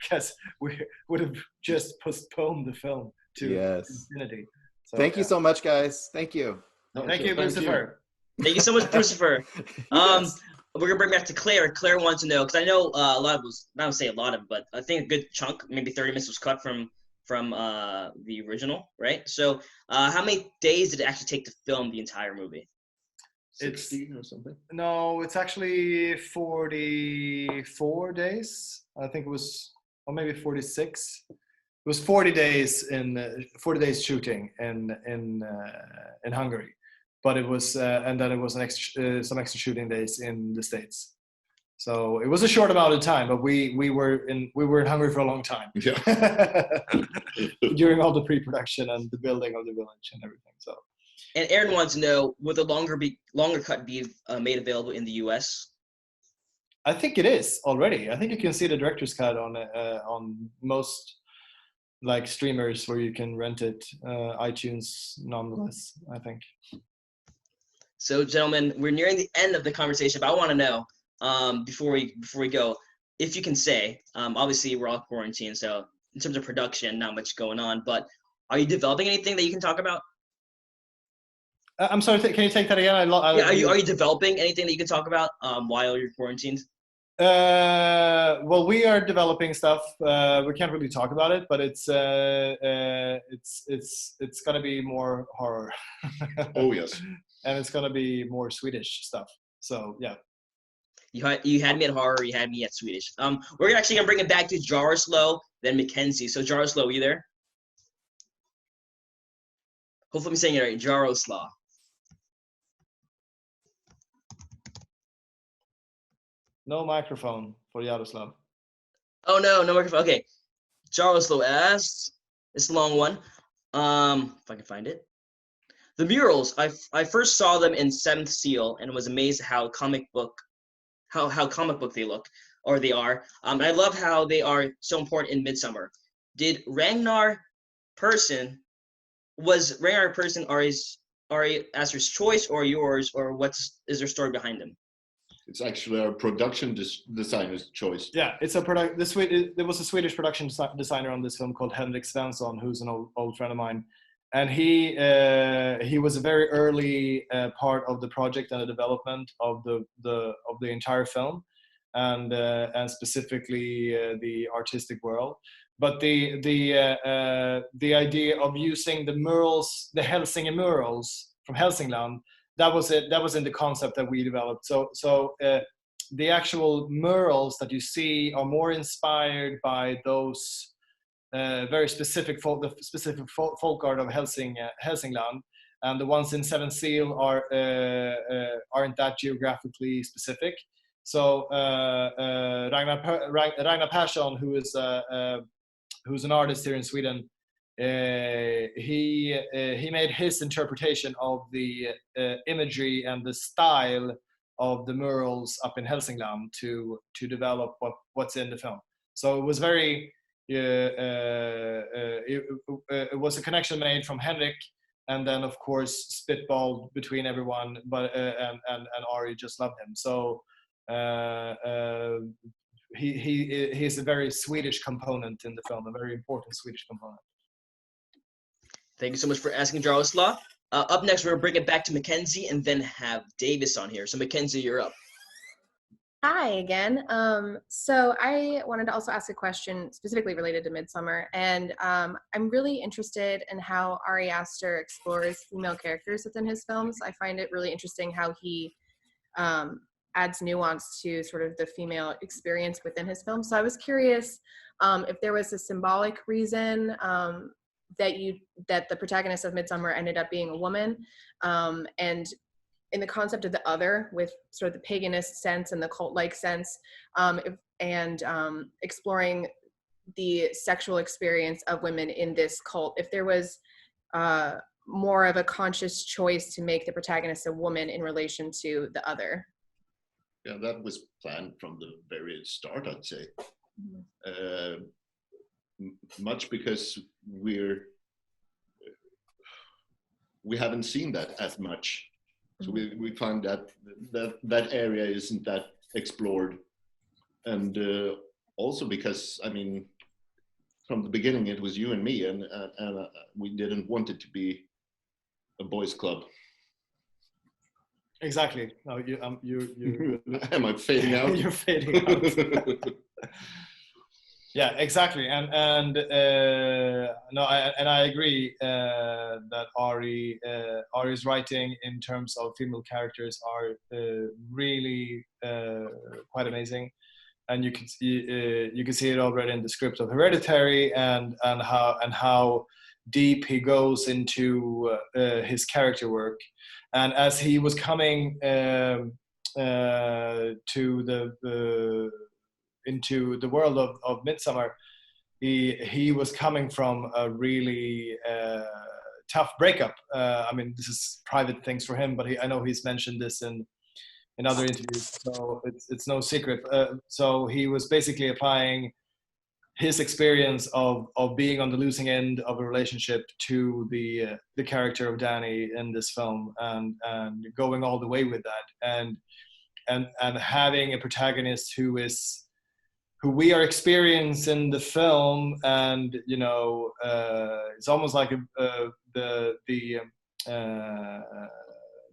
because we would have just postponed the film to infinity. So, thank you so much, guys. Thank you. Thank you, Christopher. Thank you so much, Christopher. We're gonna bring back to Claire. Claire wants to know, because I know a lot of us, not to say a lot of, but I think a good chunk, maybe 30 minutes was cut from the original, right? So how many days did it actually take to film the entire movie? 16 or something? No, it's actually 44 days. I think it was, or maybe 46. It was 40 days shooting in Hungary, but it was and then it was some extra shooting days in the States. So it was a short amount of time, but we were in Hungary for a long time. Yeah. During all the pre-production and the building of the village and everything. So. And Aaron wants to know, will the longer cut be made available in the US? I think it is already. I think you can see the director's cut on most like streamers where you can rent it, iTunes nonetheless, I think. So gentlemen, we're nearing the end of the conversation, but I want to know, before we go, if you can say, obviously we're all quarantined, so in terms of production, not much going on, but are you developing anything that you can talk about? I'm sorry, can you take that again? Are you developing anything that you can talk about while you're quarantined? Well, we are developing stuff. We can't really talk about it, but it's gonna be more horror. Oh yes. And it's gonna be more Swedish stuff. So yeah. You had me at horror. You had me at Swedish. We're actually gonna bring it back to Jaroslaw, then Mackenzie. So Jaroslaw, are you there? Hopefully I'm saying it right. Jaroslaw. No microphone for Jaroslav. Oh no microphone. Okay. Jaroslaw asks, it's a long one. If I can find it. The murals, I first saw them in Seventh Seal and was amazed how comic book they look, or they are. And I love how they are so important in Midsommar. Did Ragnar Persson Ari Aster's choice or yours, or is there story behind him? It's actually our production designer's choice. Yeah, it's there was a Swedish production designer on this film called Henrik Svensson, who's an old friend of mine, and he was a very early part of the project and the development of the entire film, and specifically the artistic world. But the idea of using the murals, the Hälsinge murals from Hälsingland, that was it. That was in the concept that we developed. So the actual murals that you see are more inspired by those very specific folk art of Hälsingland, and the ones in Seven Seal aren't that geographically specific. So Ragnar Persson, who's an artist here in Sweden, he made his interpretation of the imagery and the style of the murals up in Hälsingland to develop what's in the film. So it was very it was a connection made from Henrik, and then of course spitballed between everyone. But and Ari just loved him. So he is a very Swedish component in the film, a very important Swedish component. Thank you so much for asking, Jaroslav. Up next, we're going to bring it back to Mackenzie and then have Davis on here. So Mackenzie, you're up. Hi again. So I wanted to also ask a question specifically related to Midsommar, and I'm really interested in how Ari Aster explores female characters within his films. I find it really interesting how he adds nuance to sort of the female experience within his films. So I was curious if there was a symbolic reason that the protagonist of Midsommar ended up being a woman, and in the concept of the other, with sort of the paganist sense and the cult-like sense, exploring the sexual experience of women in this cult. If there was more of a conscious choice to make the protagonist a woman in relation to the other. Yeah, that was planned from the very start, I'd say. Much because we haven't seen that as much. So we find that area isn't that explored. And also because, I mean, from the beginning it was you and me, and we didn't want it to be a boys' club. Exactly. No, you Am I fading out? You're fading out. Yeah, exactly, and I agree that Ari's writing in terms of female characters are really quite amazing, and you can see it already in the script of Hereditary, and how deep he goes into his character work, and as he was coming into the world of Midsommar, he was coming from a really tough breakup. I mean, this is private things for him, but I know he's mentioned this in other interviews, so it's no secret. So he was basically applying his experience of being on the losing end of a relationship to the character of Danny in this film, and going all the way with that, and having a protagonist who we are experiencing in the film, and it's almost like the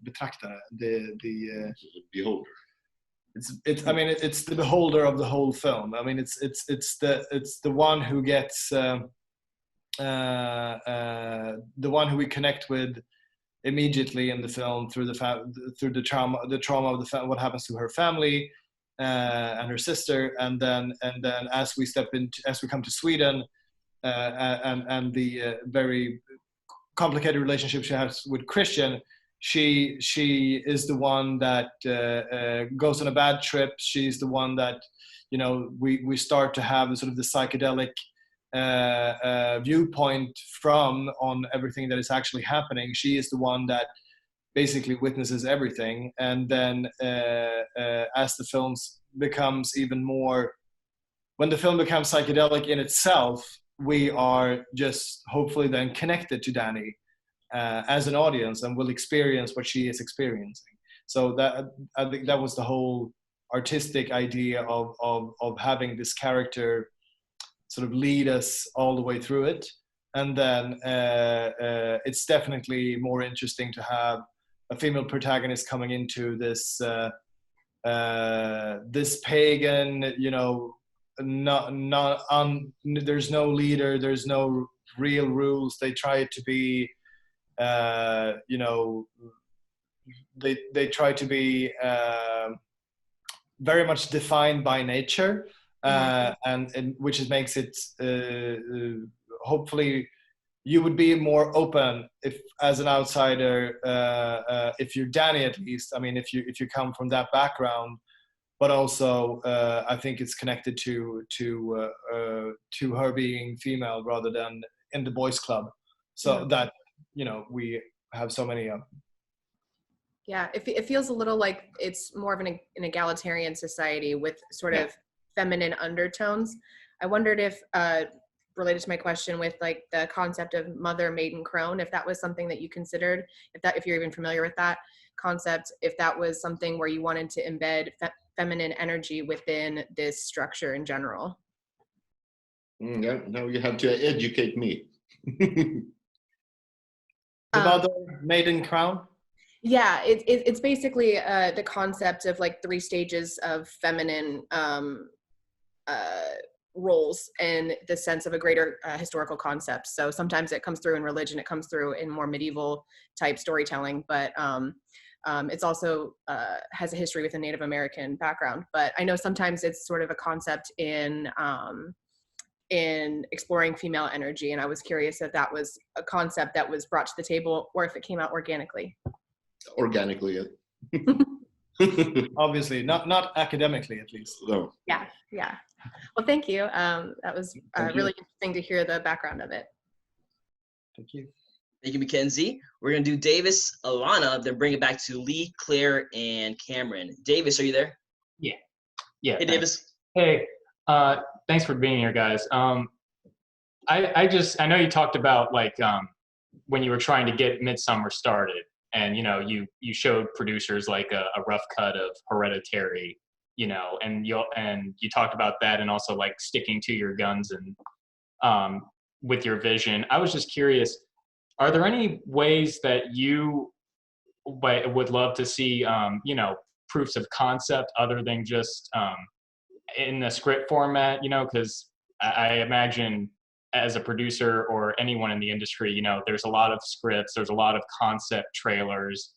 betraktare, the beholder. I mean, it's the beholder of the whole film. I mean, it's the one who gets the one who we connect with immediately in the film through the trauma of the what happens to her family. And her sister, and then as we come to Sweden, and the very complicated relationship she has with Christian, she is the one that goes on a bad trip. She's the one that we start to have sort of the psychedelic viewpoint from on everything that is actually happening. She is the one that basically witnesses everything, and then as the film becomes even more, when the film becomes psychedelic in itself, we are just hopefully then connected to Danny as an audience, and will experience what she is experiencing. So that, I think that was the whole artistic idea of having this character sort of lead us all the way through it. And then it's definitely more interesting to have a female protagonist coming into this this pagan, there's no leader, there's no real rules. They try to be, they try to be very much defined by nature, and which makes it hopefully you would be more open if, as an outsider, if you're Danny at least. I mean, if you come from that background, but also I think it's connected to her being female rather than in the boys' club. So that we have so many of. Yeah, it feels a little like it's more of an egalitarian society with sort of feminine undertones. I wondered if, related to my question with like the concept of mother, maiden, crone, if that was something that you considered, if you're even familiar with that concept, if that was something where you wanted to embed feminine energy within this structure in general. Yeah, now you have to educate me. The mother maiden crown? Yeah, it's basically the concept of like 3 stages of feminine roles in the sense of a greater historical concept. So sometimes it comes through in religion, it comes through in more medieval type storytelling, but it's also has a history with a Native American background. But I know sometimes it's sort of a concept in exploring female energy, and I was curious if that was a concept that was brought to the table or if it came out organically. Organically, Obviously, not academically, at least. No. Yeah. Well, thank you. That was really interesting to hear the background of it. Thank you. Thank you, Mackenzie. We're going to do Davis, Alana, then bring it back to Lee, Claire, and Cameron. Davis, are you there? Yeah. Hey, Davis. Hey, thanks for being here, guys. I know you talked about like when you were trying to get Midsommar started, and you showed producers like a rough cut of Hereditary, and you talked about that, and also like sticking to your guns and with your vision. I was just curious, are there any ways that you would love to see proofs of concept other than just in the script format, because I imagine as a producer or anyone in the industry, there's a lot of scripts, there's a lot of concept trailers,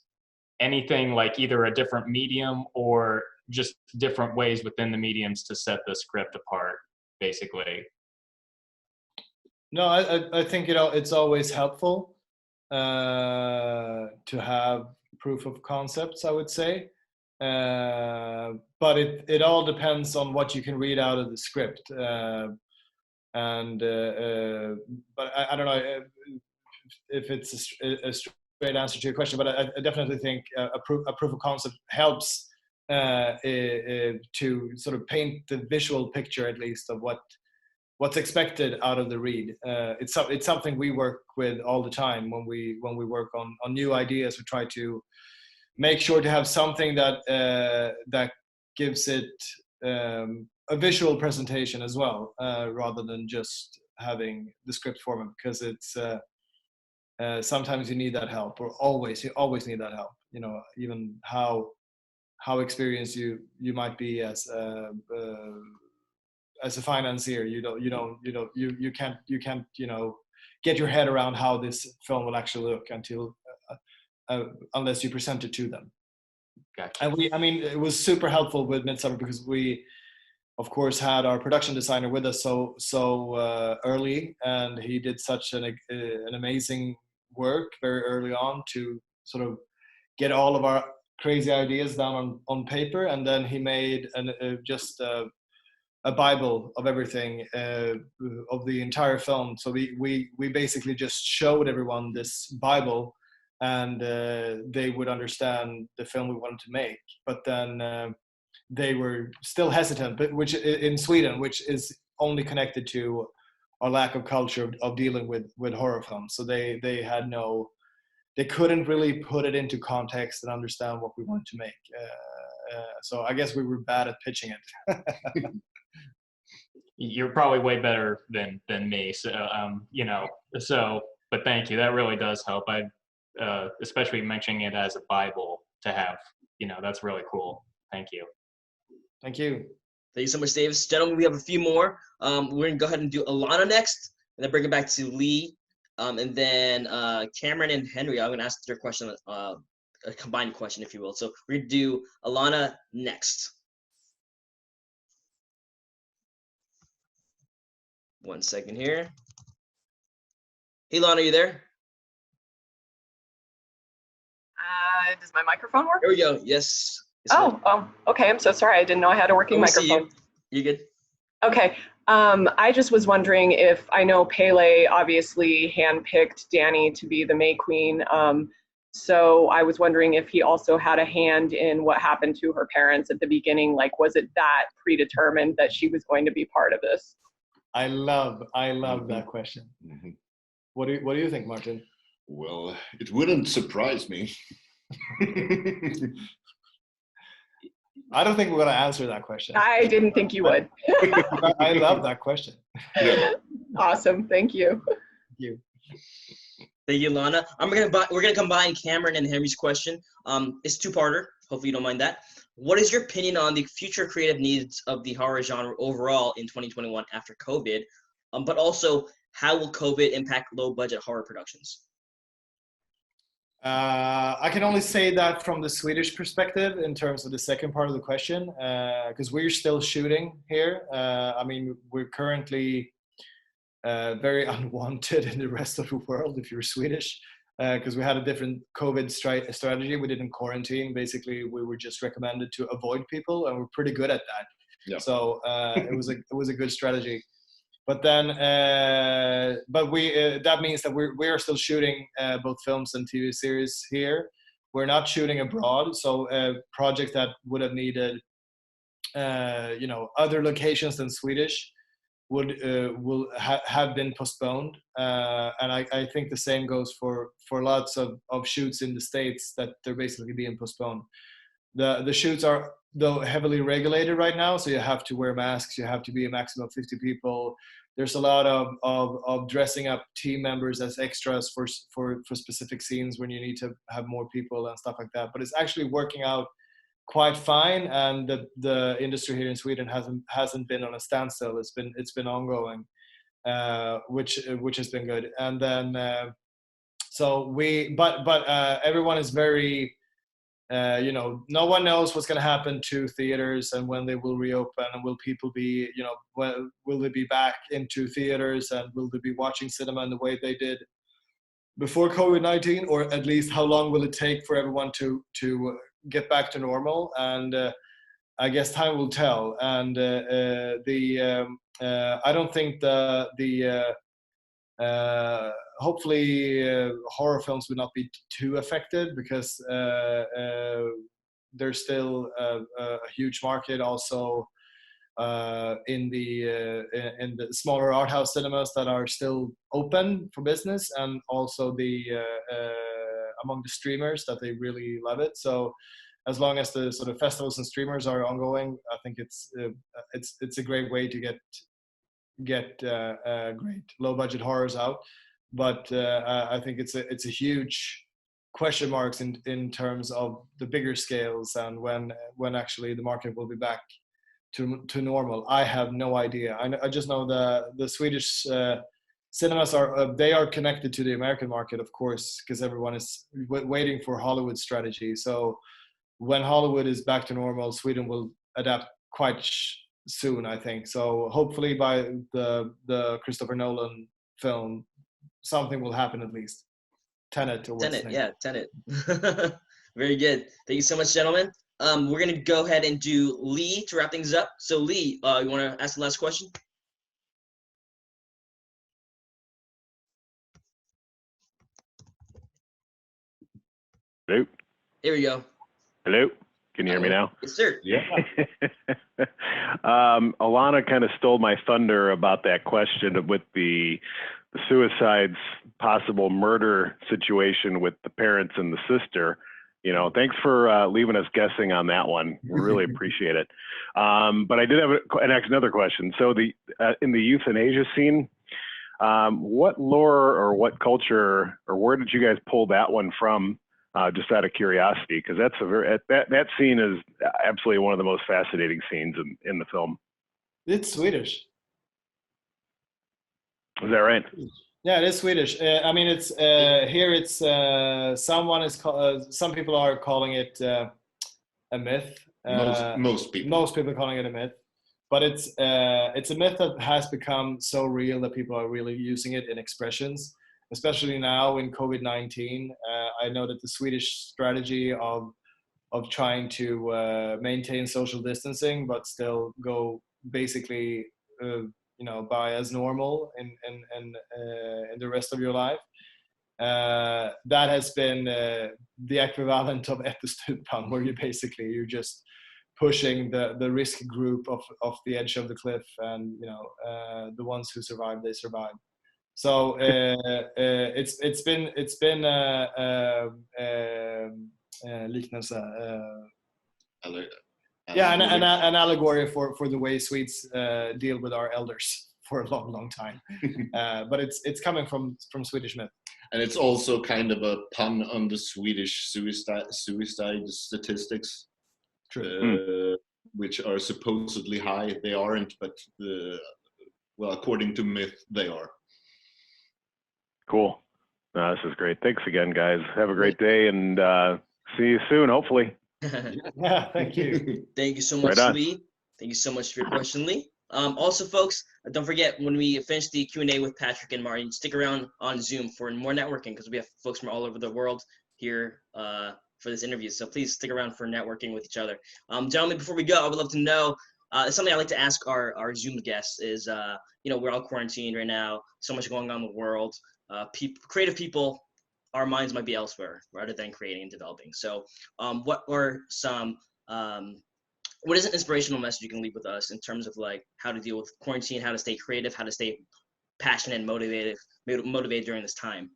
anything like either a different medium or just different ways within the mediums to set the script apart, basically. No, I think it's always helpful to have proof of concepts, I would say. But it all depends on what you can read out of the script. But I don't know if it's a straight answer to your question, but I definitely think a proof of concept helps to sort of paint the visual picture, at least, of what's expected out of the read. It's something we work with all the time when we work on new ideas. We try to make sure to have something that gives it a visual presentation as well, rather than just having the script format, because it's sometimes you need that help, or you always need that help. Even how experienced you might be as a financier, you can't get your head around how this film will actually look unless you present it to them. Gotcha. And it was super helpful with Midsommar because we, of course, had our production designer with us so early, and he did such an amazing work very early on to sort of get all of our crazy ideas down on paper, and then he made just a Bible of everything, of the entire film. So we basically just showed everyone this Bible, and they would understand the film we wanted to make. But then they were still hesitant, but which in Sweden, which is only connected to our lack of culture of dealing with horror films. So they couldn't really put it into context and understand what we wanted to make. So I guess we were bad at pitching it. You're probably way better than me, so but thank you, that really does help. I especially mentioning it as a Bible to have, that's really cool. Thank you. Thank you. Thank you so much, Davis. Gentlemen, we have a few more. We're going to go ahead and do Alana next, and then bring it back to Lee, and then Cameron and Henry. I'm going to ask their question, a combined question, if you will. So we're going to do Alana next. One second here. Hey, Alana, are you there? Does my microphone work? There we go. Yes. Okay. I'm so sorry. I didn't know I had a working microphone. You good? Okay. I just was wondering if, I know Pele obviously handpicked Danny to be the May Queen. So I was wondering if he also had a hand in what happened to her parents at the beginning. Like, was it that predetermined that she was going to be part of this? I love that question. Mm-hmm. What do you think, Martin? Well, it wouldn't surprise me. I don't think we're gonna answer that question. I didn't think you would. I love that question. Awesome. Thank you. Thank you. Thank you, Lana. We're gonna combine Cameron and Henry's question. It's two-parter. Hopefully you don't mind that. What is your opinion on the future creative needs of the horror genre overall in 2021 after COVID? But also, how will COVID impact low-budget horror productions? I can only say that from the Swedish perspective in terms of the second part of the question, because we're still shooting here. I mean, we're currently very unwanted in the rest of the world if you're Swedish, because we had a different COVID strategy. We didn't quarantine. Basically, we were just recommended to avoid people, and we're pretty good at that. Yeah. So it was a good strategy. But then, that means that we are still shooting both films and TV series here. We're not shooting abroad, so projects that would have needed, other locations than Swedish will have been postponed. And I think the same goes for lots of shoots in the States, that they're basically being postponed. The shoots are, though, heavily regulated right now, so you have to wear masks, you have to be a maximum of 50 people. There's a lot of dressing up team members as extras for specific scenes when you need to have more people and stuff like that. But it's actually working out quite fine, and the industry here in Sweden hasn't been on a standstill. It's been ongoing, which has been good. And then everyone is very no one knows what's going to happen to theaters and when they will reopen, and will people be, will they be back into theaters, and will they be watching cinema in the way they did before COVID-19, or at least how long will it take for everyone to get back to normal? And I guess time will tell. And I don't think hopefully horror films would not be too affected, because there's still a huge market also in the smaller art house cinemas that are still open for business, and also among the streamers that they really love it. So as long as the sort of festivals and streamers are ongoing, I think it's a great way to get great low budget horrors out. But I think it's a huge question marks in terms of the bigger scales, and when actually the market will be back to normal. I have no idea. I just know the Swedish cinemas are connected to the American market, of course, because everyone is waiting for Hollywood strategy. So when Hollywood is back to normal, Sweden will adapt quite soon, I think. So hopefully by the Christopher Nolan film, something will happen at least. Tenet. Tenet. Very good. Thank you so much, gentlemen. We're going to go ahead and do Lee to wrap things up. So Lee, you want to ask the last question? Hello? There we go. Hello? Can you hear me now? Yes, sir. Yeah. Alana kind of stole my thunder about that question with the suicide's possible murder situation with the parents and the sister. Thanks for leaving us guessing on that one. We really appreciate it. But I did have another question. So in the euthanasia scene, what lore or what culture or where did you guys pull that one from? Just out of curiosity, because that's that scene is absolutely one of the most fascinating scenes in the film. It's Swedish. Is that right? Yeah, it is Swedish. I mean, it's here. It's some people are calling it a myth. Most people are calling it a myth, but it's a myth that has become so real that people are really using it in expressions, especially now in COVID-19. I know that the Swedish strategy of trying to maintain social distancing but still go basically by as normal in the rest of your life. That has been the equivalent of ättestupan, where you're just pushing the risk group off the edge of the cliff, and the ones who survive, they survive. So it's been liknelse. Yeah, an allegory for the way Swedes deal with our elders for a long time. But it's coming from Swedish myth. And it's also kind of a pun on the Swedish suicide statistics. True. Which are supposedly high. They aren't, but well, according to myth, they are. Cool. No, this is great. Thanks again, guys. Have a great day, and see you soon, hopefully. Yeah, thank you. Thank you so much, Right on. Lee. Thank you so much for your question, Lee. Also, folks, don't forget when we finish the Q&A with Patrik and Martin, stick around on Zoom for more networking because we have folks from all over the world here for this interview. So please stick around for networking with each other. Gentlemen, before we go, I would love to know, it's something I like to ask our Zoom guests is, we're all quarantined right now, so much going on in the world. Creative people, our minds might be elsewhere rather than creating and developing. So what is an inspirational message you can leave with us in terms of like how to deal with quarantine, how to stay creative, how to stay passionate and motivated during this time?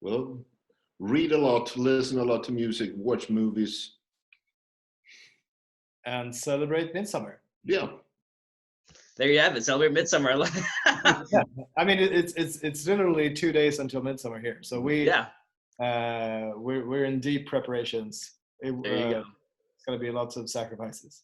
Well, read a lot, listen a lot to music, watch movies. And celebrate Midsommar. Yeah. There you have it. Celebrate Midsommar. Yeah. I mean, it's literally 2 days until Midsommar here. So we're in deep preparations. There you go. It's going to be lots of sacrifices.